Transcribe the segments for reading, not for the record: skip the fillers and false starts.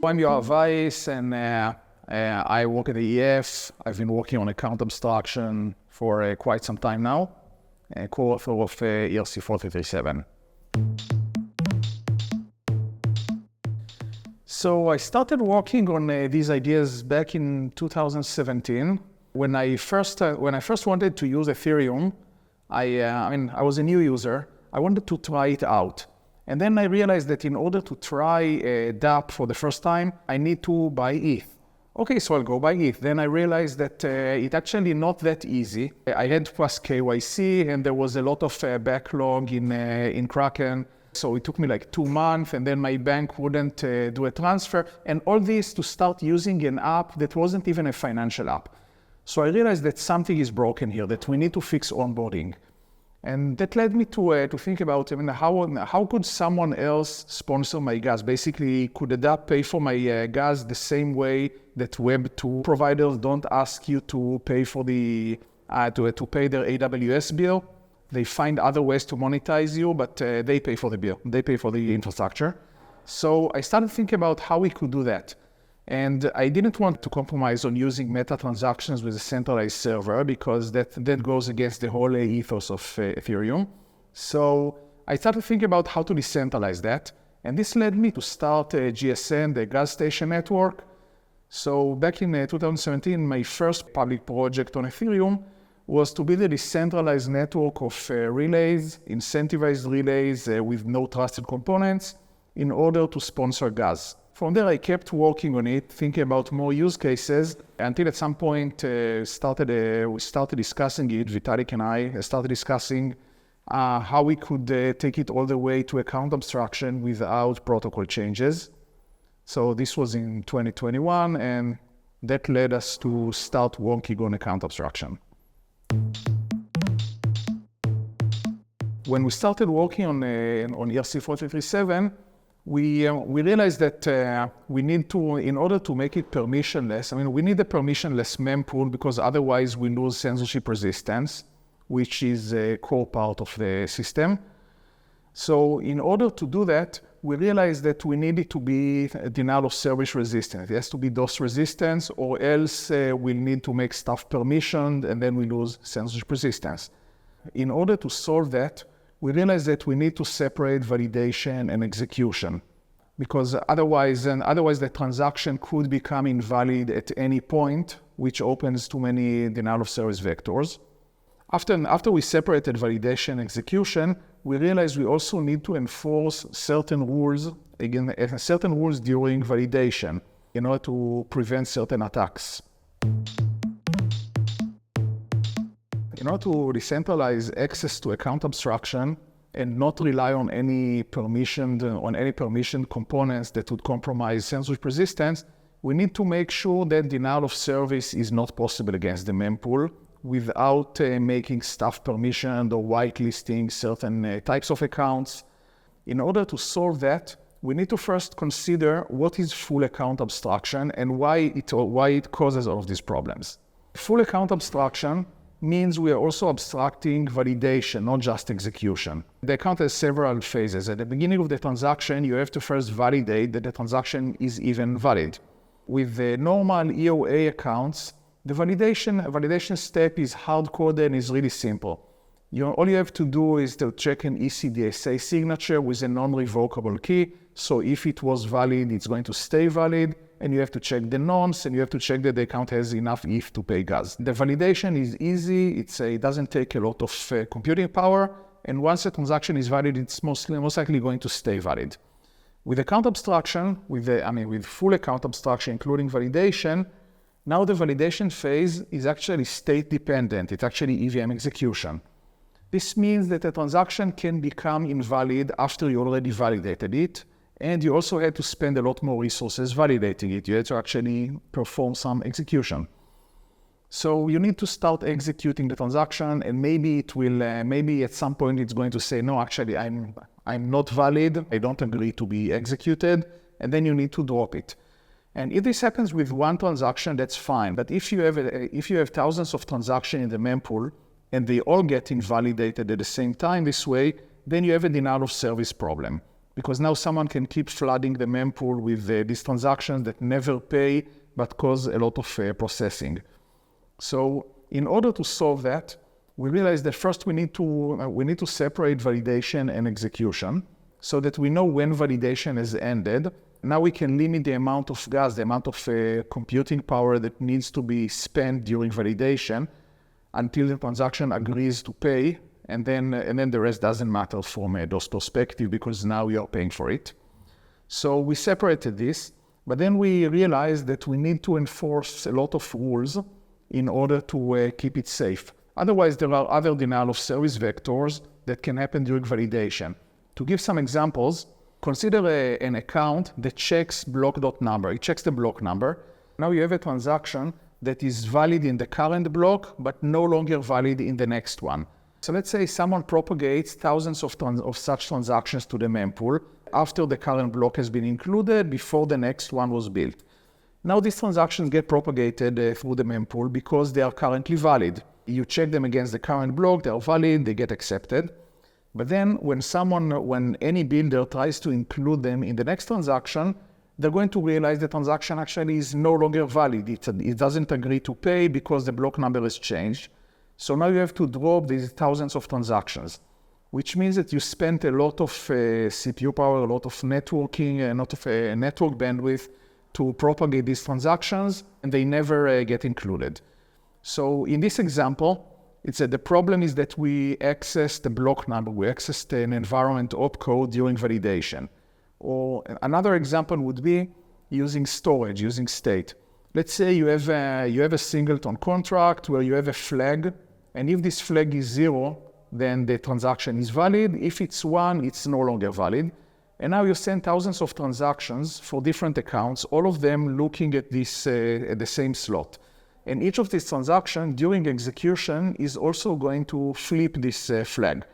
I'm Yoav, and I work at the EF. I've been working on account abstraction for quite some time now, co-author of ERC 4337. So I started working on these ideas back in 2017. When I first wanted to use Ethereum, I was a new user. I wanted to try it out. And then I realized that in order to try dApp for the first time, I need to buy ETH. Okay, so I'll go buy ETH. Then I realized that it's actually not that easy. I had to pass KYC, and there was a lot of backlog in Kraken. So it took me like 2 months, and then my bank wouldn't do a transfer. And all this to start using an app that wasn't even a financial app. So I realized that something is broken here, that we need to fix onboarding. And that led me to think about how could someone else sponsor my gas? Basically, could a dApp pay for my gas the same way that Web 2 providers don't ask you to pay for to pay their AWS bill? They find other ways to monetize you, but they pay for the bill. They pay for the infrastructure. So I started thinking about how we could do that. And I didn't want to compromise on using meta transactions with a centralized server because that goes against the whole ethos of Ethereum. So I started thinking about how to decentralize that. And this led me to start GSN, the gas station network. So back in 2017, my first public project on Ethereum was to build a decentralized network of relays, incentivized relays with no trusted components in order to sponsor gas. From there, I kept working on it, thinking about more use cases, until at some point we started discussing it, Vitalik and I started discussing how we could take it all the way to account abstraction without protocol changes. So this was in 2021, and that led us to start working on account abstraction. When we started working on ERC 4337, we realized that we need to, in order to make it permissionless, we need a permissionless mempool because otherwise we lose censorship resistance, which is a core part of the system. So in order to do that, we realized that we need it to be denial of service resistant. It has to be DOS resistance, or else we'll need to make stuff permissioned and then we lose censorship resistance. In order to solve that, we realized that we need to separate validation and execution, because otherwise the transaction could become invalid at any point, which opens too many denial of service vectors. After we separated validation and execution, we realized we also need to enforce certain rules during validation in order to prevent certain attacks. In order to decentralize access to account abstraction and not rely on any permissioned components that would compromise censorship resistance, we need to make sure that denial of service is not possible against the mempool without making stuff permissioned or whitelisting certain types of accounts. In order to solve that, we need to first consider what is full account abstraction and why it causes all of these problems. Full account abstraction means we are also abstracting validation, not just execution. The account has several phases. At the beginning of the transaction, you have to first validate that the transaction is even valid. With the normal EOA accounts, the validation step is hard-coded and is really simple. All you have to do is to check an ECDSA signature with a non-revocable key. So if it was valid, it's going to stay valid. And you have to check the nonce, and you have to check that the account has enough ETH to pay gas. The validation is easy. It doesn't take a lot of computing power. And once a transaction is valid, it's most likely going to stay valid. With account abstraction, with full account abstraction, including validation, now the validation phase is actually state dependent. It's actually EVM execution. This means that a transaction can become invalid after you already validated it. And you also had to spend a lot more resources validating it. You had to actually perform some execution. So you need to start executing the transaction, and maybe at some point it's going to say, no, actually I'm not valid. I don't agree to be executed. And then you need to drop it. And if this happens with one transaction, that's fine. But if you have thousands of transactions in the mempool and they all get invalidated at the same time this way, then you have a denial of service problem. because now someone can keep flooding the mempool with these transactions that never pay but cause a lot of processing. So in order to solve that, we realized that first we need to separate validation and execution so that we know when validation has ended. Now we can limit the amount of gas, the amount of computing power that needs to be spent during validation until the transaction agrees to pay, and then the rest doesn't matter from a DOS perspective because now we are paying for it. So we separated this, but then we realized that we need to enforce a lot of rules in order to keep it safe. Otherwise, there are other denial of service vectors that can happen during validation. To give some examples, consider an account that checks block.number. It checks the block number. Now you have a transaction that is valid in the current block, but no longer valid in the next one. So let's say someone propagates thousands of such transactions to the mempool after the current block has been included, before the next one was built. Now these transactions get propagated through the mempool because they are currently valid. You check them against the current block, they are valid, they get accepted. But then when any builder tries to include them in the next transaction, they're going to realize the transaction actually is no longer valid. It doesn't agree to pay because the block number has changed. So now you have to drop these thousands of transactions, which means that you spent a lot of CPU power, a lot of networking, a lot of network bandwidth to propagate these transactions, and they never get included. So in this example, the problem is that we access the block number, we access an environment opcode during validation. Or another example would be using storage, using state. Let's say you have a singleton contract where you have a flag, and if this flag is 0, then the transaction is valid. If it's 1, it's no longer valid. And now you send thousands of transactions for different accounts, all of them looking at this at the same slot. And each of these transactions during execution is also going to flip this flag.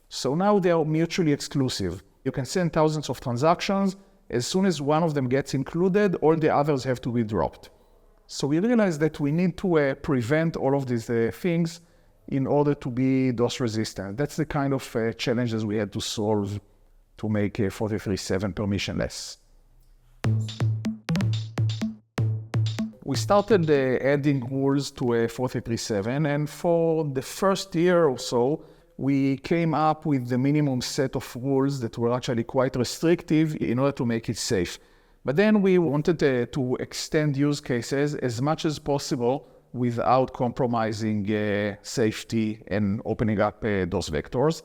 So now they are mutually exclusive. You can send thousands of transactions. As soon as one of them gets included, all the others have to be dropped. So we realized that we need to prevent all of these things in order to be DOS resistant. That's the kind of challenges we had to solve to make 43.7 permissionless. We started adding rules to 43.7, and for the first year or so, we came up with the minimum set of rules that were actually quite restrictive in order to make it safe. But then we wanted to extend use cases as much as possible without compromising safety and opening up those vectors.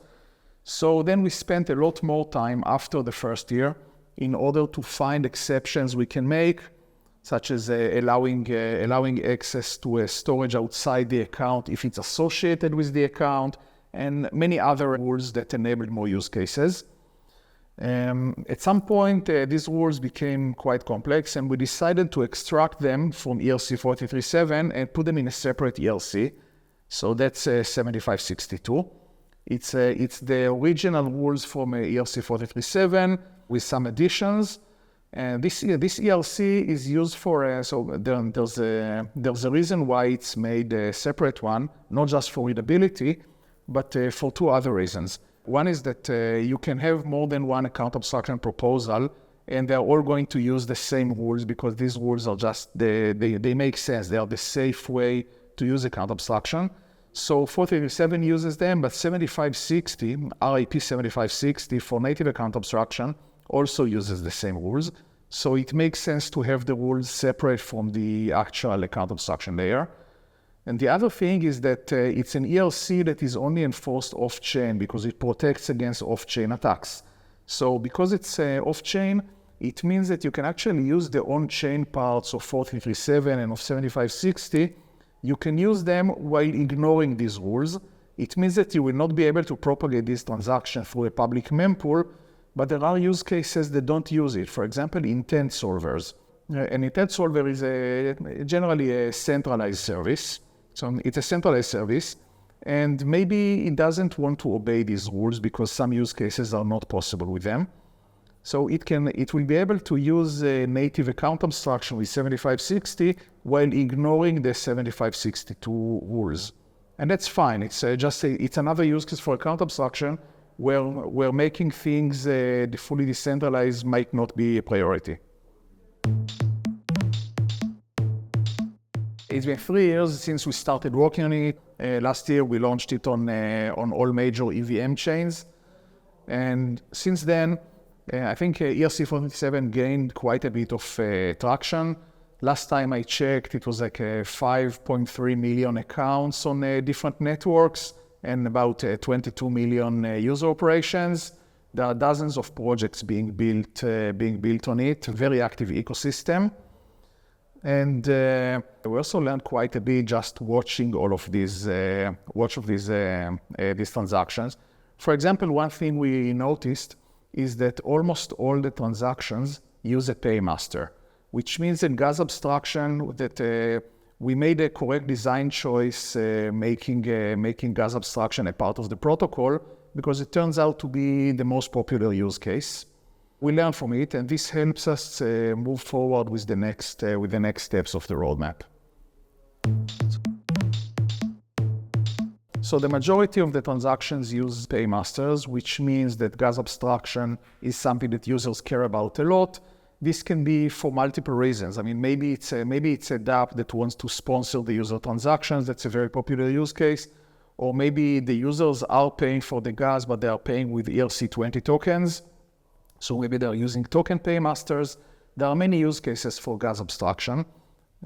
So then we spent a lot more time after the first year in order to find exceptions we can make, such as allowing access to storage outside the account if it's associated with the account, and many other rules that enabled more use cases. At some point, these rules became quite complex, and we decided to extract them from ERC 43.7 and put them in a separate ERC. So that's 7562. It's the original rules from ERC 43.7 with some additions. And this ERC is used for, there's a reason why it's made a separate one, not just for readability, but for two other reasons. One is that you can have more than one account abstraction proposal, and they're all going to use the same rules because these rules are just, they make sense. They are the safe way to use account abstraction. So 43.7 uses them, but 7560, RIP 7560 for native account abstraction also uses the same rules. So it makes sense to have the rules separate from the actual account abstraction layer. And the other thing is that it's an ERC that is only enforced off-chain because it protects against off-chain attacks. So because it's off-chain, it means that you can actually use the on-chain parts of 43.7 and of 7560. You can use them while ignoring these rules. It means that you will not be able to propagate this transaction through a public mempool, but there are use cases that don't use it. For example, intent solvers. An intent solver is generally a centralized service. So it's a centralized service, and maybe it doesn't want to obey these rules because some use cases are not possible with them. So it will be able to use a native account abstraction with 7560 while ignoring the 7562 rules. And that's fine. It's another use case for account abstraction where making things fully decentralized might not be a priority. It's been 3 years since we started working on it. Last year we launched it on all major EVM chains. And since then, I think ERC-437 gained quite a bit of traction. Last time I checked, it was like 5.3 million accounts on different networks and about 22 million user operations. There are dozens of projects being built on it, very active ecosystem. And we also learned quite a bit just watching all of these transactions. For example, one thing we noticed is that almost all the transactions use a paymaster, which means in gas abstraction that we made a correct design choice making gas abstraction a part of the protocol, because it turns out to be the most popular use case. We learn from it, and this helps us move forward with the next steps of the roadmap. So the majority of the transactions use paymasters, which means that gas abstraction is something that users care about a lot. This can be for multiple reasons. I mean, maybe it's a dApp that wants to sponsor the user transactions. That's a very popular use case. Or maybe the users are paying for the gas, but they are paying with ERC-20 tokens. So maybe they're using token paymasters. There are many use cases for gas abstraction.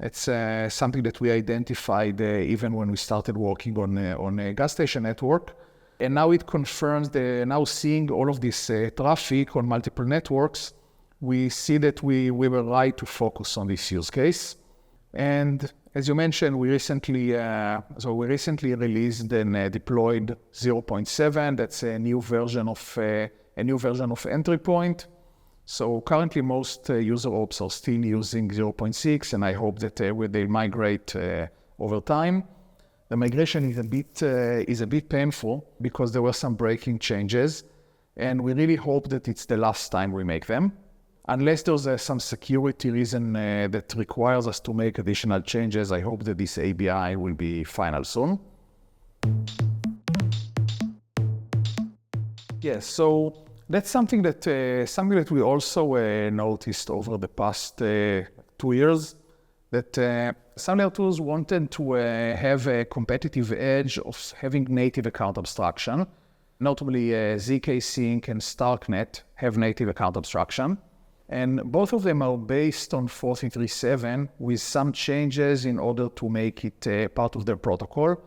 It's something that we identified even when we started working on a gas station network. And now it confirms now seeing all of this traffic on multiple networks, we see that we were right to focus on this use case. And as you mentioned, we recently released and deployed 0.7. That's a new version of entry point. So currently most user ops are still using 0.6, and I hope that they migrate over time. The migration is a bit painful because there were some breaking changes, and we really hope that it's the last time we make them. Unless there's some security reason that requires us to make additional changes, I hope that this ABI will be final soon. Yes, so that's something that we also noticed over the past 2 years, that some layer 2s wanted to have a competitive edge of having native account abstraction. Notably, zk-Sync and StarkNet have native account abstraction. And both of them are based on 437 with some changes in order to make it part of their protocol.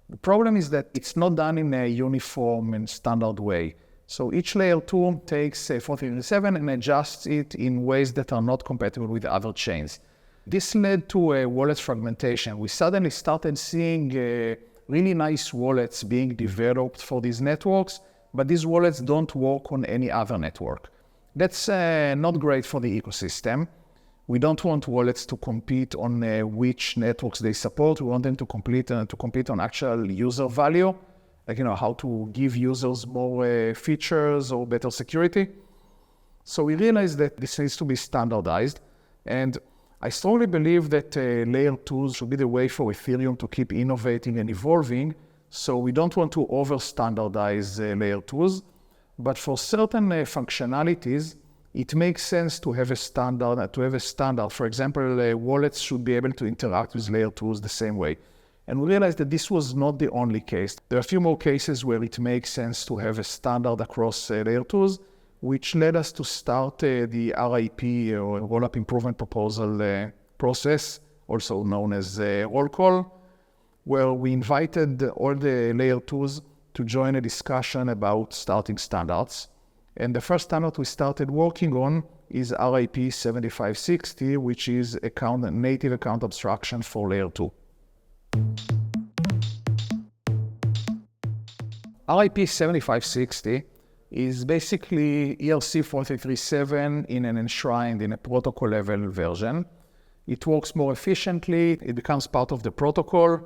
The problem is that it's not done in a uniform and standard way. So each layer 2 takes 437 and adjusts it in ways that are not compatible with other chains. This led to a wallet fragmentation. We suddenly started seeing really nice wallets being developed for these networks, but these wallets don't work on any other network. That's not great for the ecosystem. We don't want wallets to compete on which networks they support. We want them to compete on actual user value, like how to give users more features or better security. So we realized that this needs to be standardized, and I strongly believe that layer 2s should be the way for Ethereum to keep innovating and evolving. So we don't want to over-standardize layer 2s. But for certain functionalities, it makes sense to have a standard. For example, wallets should be able to interact with layer 2s the same way. And we realized that this was not the only case. There are a few more cases where it makes sense to have a standard across layer 2s, which led us to start the RIP, or Rollup Improvement Proposal process, also known as roll call, where we invited all the layer 2s to join a discussion about starting standards. And the first standard we started working on is RIP 7560, which is native account abstraction for layer 2. RIP 7560 is basically ERC-437 in an enshrined, in a protocol level version. It works more efficiently, it becomes part of the protocol.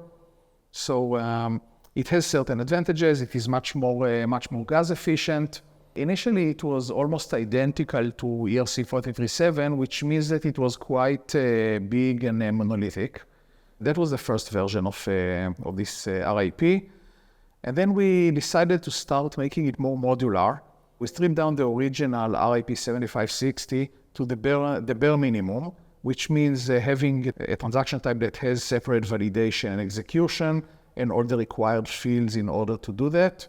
So it has certain advantages. It is much more gas efficient. Initially, it was almost identical to ERC-437, which means that it was quite big and monolithic. That was the first version of this RIP. And then we decided to start making it more modular. We stripped down the original RIP 7560 to the bare minimum, which means having a transaction type that has separate validation and execution and all the required fields in order to do that.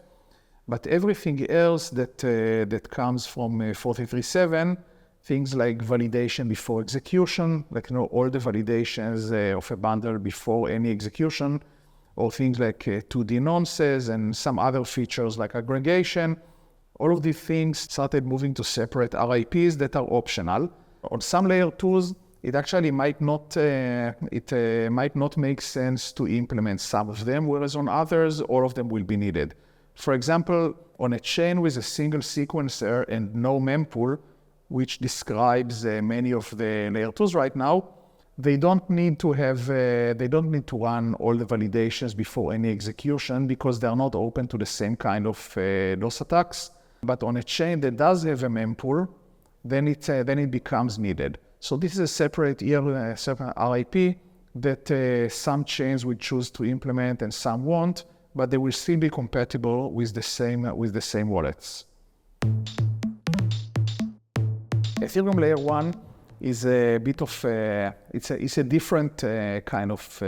But everything else that comes from 43.7, things like validation before execution, like all the validations of a bundle before any execution, or things like 2D nonces and some other features like aggregation, all of these things started moving to separate RIPs that are optional. On some layer 2s, it actually might not make sense to implement some of them, whereas on others, all of them will be needed. For example, on a chain with a single sequencer and no mempool, which describes many of the layer 2s right now, they don't need to run all the validations before any execution because they're not open to the same kind of DOS attacks. But on a chain that does have a mempool, then it becomes needed. So this is a separate RIP that some chains will choose to implement and some won't, but they will still be compatible with the same wallets. Ethereum Layer 1 is a bit of it's a different kind of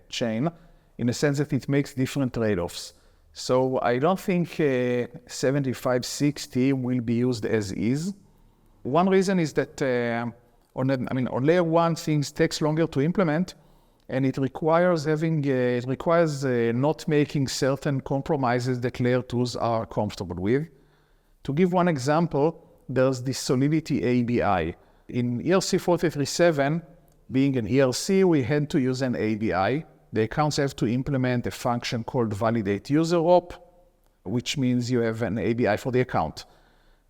chain in the sense that it makes different trade-offs. So I don't think 7560 will be used as is. One reason is that on Layer 1 things takes longer to implement, and it requires not making certain compromises that Layer 2s are comfortable with. To give one example, there's the Solidity ABI. In ERC 43.7, being an ERC, we had to use an ABI. The accounts have to implement a function called validate user op, which means you have an ABI for the account.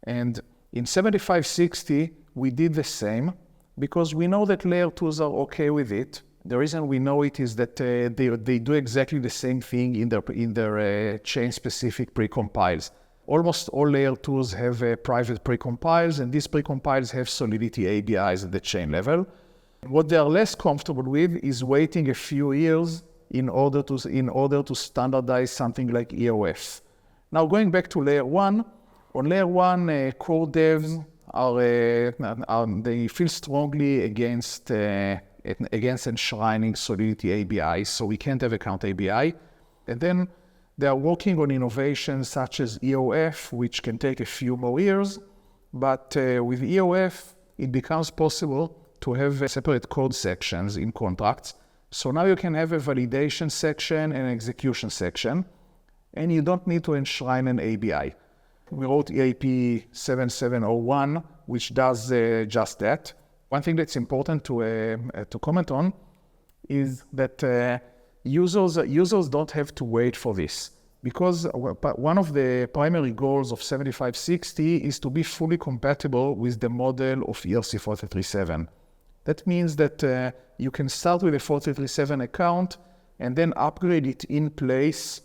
And in 7560, we did the same because we know that Layer 2s are okay with it. The reason we know it is that they do exactly the same thing in their chain-specific precompiles. Almost all Layer 2s have private precompiles, and these precompiles have Solidity ABIs at the chain level. What they are less comfortable with is waiting a few years in order to standardize something like EOF. Now, going back to Layer 1, on Layer 1, core devs they feel strongly against enshrining Solidity ABIs, so we can't have account ABI. And then they are working on innovations such as EOF, which can take a few more years, but with EOF, it becomes possible to have separate code sections in contracts. So now you can have a validation section and an execution section, and you don't need to enshrine an ABI. We wrote EAP 7701, which does just that. One thing that's important to comment on is that users don't have to wait for this, because one of the primary goals of 7560 is to be fully compatible with the model of ERC 43.7. That means that you can start with a 43.7 account and then upgrade it in place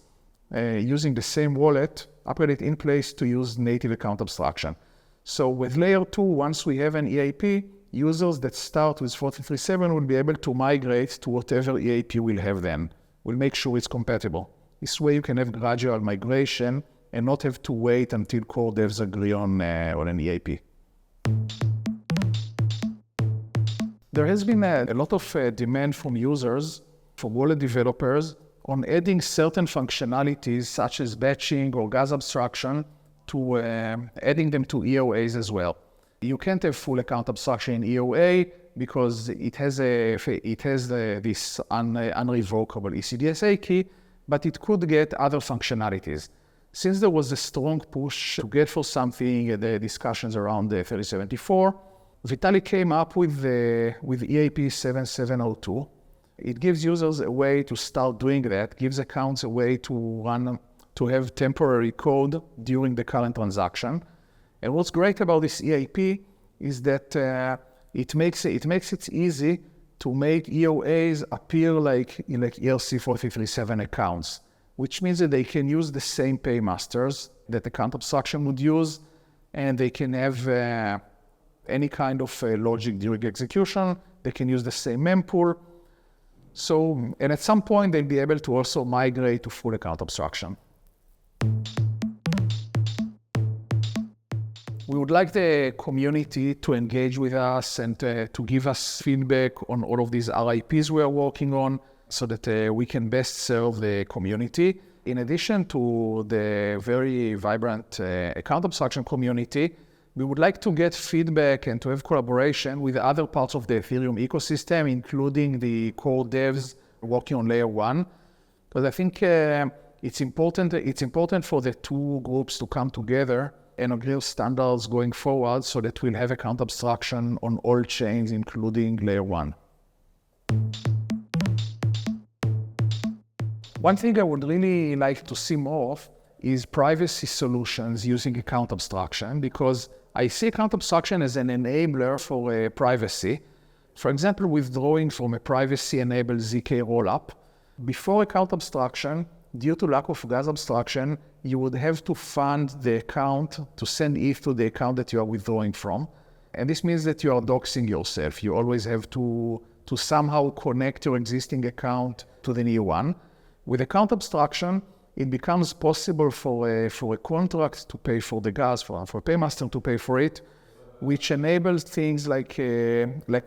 using the same wallet, upgrade it in place to use native account abstraction. So with Layer 2, once we have an EAP, users that start with 43.7 will be able to migrate to whatever EAP we'll have then. We'll make sure it's compatible. This way you can have gradual migration and not have to wait until core devs agree on an EAP. There has been a lot of demand from users, from wallet developers, on adding certain functionalities such as batching or gas abstraction to adding them to EOAs as well. You can't have full account abstraction in EOA because it has this unrevocable ECDSA key, but it could get other functionalities. Since there was a strong push to get for something, the discussions around the 3074, Vitalik came up with EAP 7702. It gives users a way to start doing that, gives accounts a way to have temporary code during the current transaction. And what's great about this EAP is that it makes it easy to make EOAs appear like ERC 43.7 accounts, which means that they can use the same paymasters that account abstraction would use, and they can have any kind of logic during execution. They can use the same mempool. So, and at some point, they'll be able to also migrate to full account abstraction. We would like the community to engage with us and to give us feedback on all of these RIPs we are working on so that we can best serve the community. In addition to the very vibrant account abstraction community, we would like to get feedback and to have collaboration with other parts of the Ethereum ecosystem, including the core devs working on layer 1. Because I think it's important for the two groups to come together and agree on standards going forward so that we'll have account abstraction on all chains, including layer 1. One thing I would really like to see more of is privacy solutions using account abstraction, because I see account abstraction as an enabler for privacy. For example, withdrawing from a privacy-enabled ZK rollup. Before account abstraction, due to lack of gas abstraction, you would have to fund the account to send ETH to the account that you are withdrawing from. And this means that you are doxing yourself. You always have to somehow connect your existing account to the new one. With account abstraction, it becomes possible for a contract to pay for the gas, for a paymaster to pay for it, which enables things like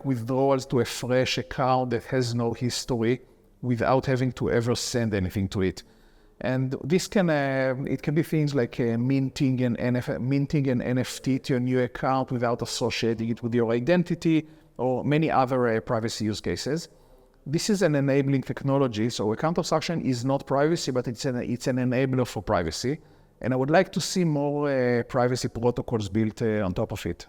withdrawals to a fresh account that has no history without having to ever send anything to it. And this can be things like minting an NFT to a new account without associating it with your identity, or many other privacy use cases. This is an enabling technology, so account abstraction is not privacy, but it's an enabler for privacy. And I would like to see more privacy protocols built on top of it.